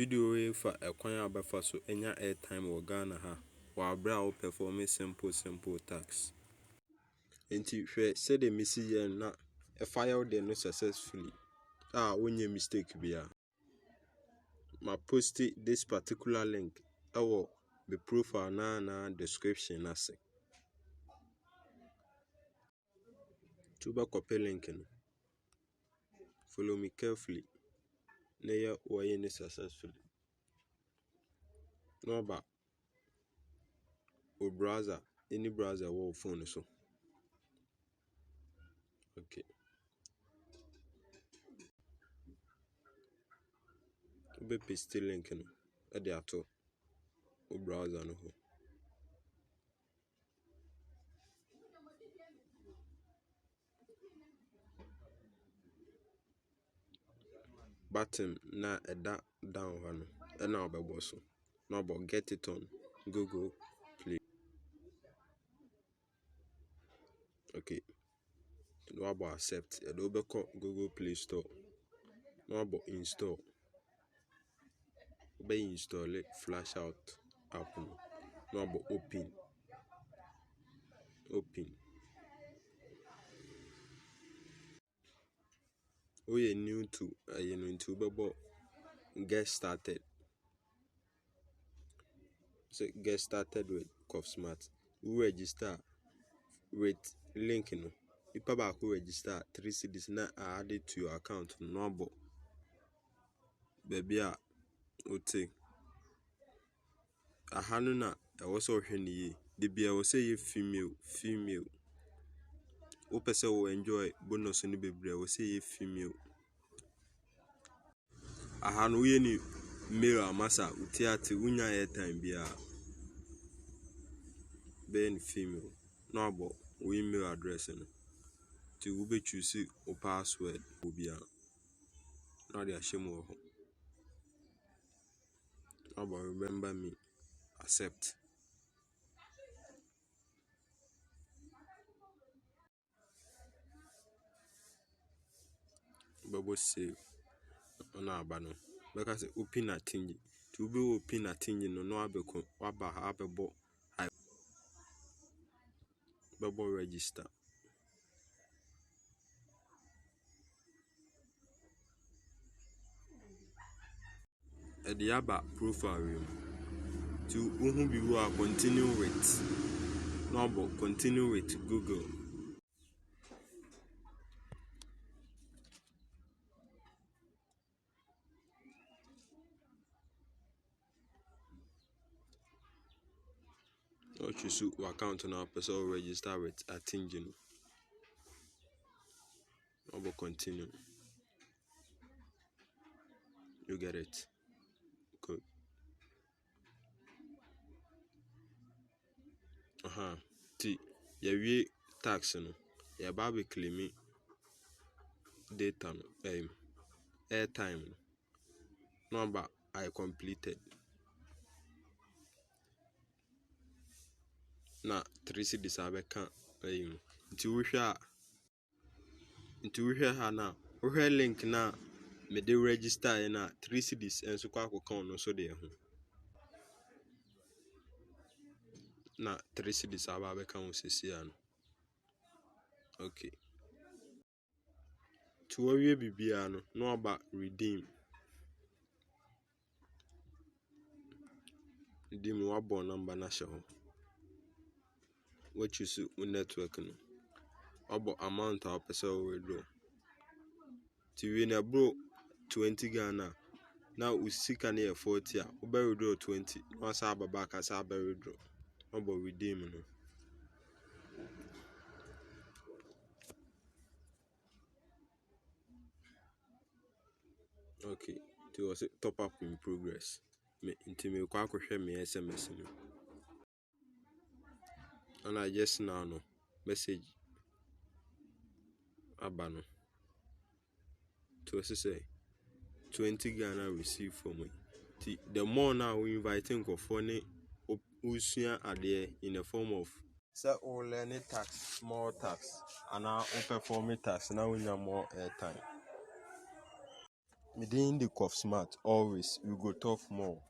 Video if a kwan abefa so enya airtime wo Ghana ha wa bra wo perform simple tasks. Enti hwe say the message na a file dey no successfully. Onye mistake bia. Ma post this particular link our the profile na description ase. Tuba copy link no. Follow me carefully. Na ya waye ni successfully. No about or browser, any browser or phone so. Okay. Be paste link no. At the ato or browser no. Button na down one. And now be so. Now about get it on Google Play. Okay. No about accept. You do Google Play Store. No about install. Be install it, flash out app. No about open. We are new to into bebo get started. So get started with CoffSmart. We register with link no. Ipa ba who register 3 cedis na added to your account number. Baby a ote. Ahanu na also hweniye. The bia will say female. O pese will enjoy bonus ni bebre will say female. Ahanu ye ni male amasa utiate unya airtime bia. Ben female. No about we email address no. To be choose o password obia. Now they are shame of. About remember me. Accept. Bubble save. On our banner. Because open Atingi. To be open Atingi no abeko waba abebo. Bubble register. At the Abba profile room. To whom you are continue with. No but continue with Google. Or choose your account on our person register with Atingi. No but continue. You get it. Good. T. We tax no. Ya ba be claim data no. Airtime no. Number I completed. Na 3 cedis abeka nti we hwe ha na we link na me de register na 3 cedis enso kwa account no so de ho na 3 cedis abeka ho sesia no. Okay, to we bibia no aba redeem wabo number na hye ho. What you see on network no about amount of person withdraw. To win a bro 20 Ghana. Now we see can here 40. Uber withdraw 20. Once I back as I withdraw. About redeem no. Okay, to was top up in progress. Me into me kwa share me SMS no. And I just now no message abano. To say 20 Ghana received from me. The more now we inviting for funny usia ade in the form of say all any tax, small tax, and now performing tax now we have more airtime. Within the Cough Smart, always we go tough more.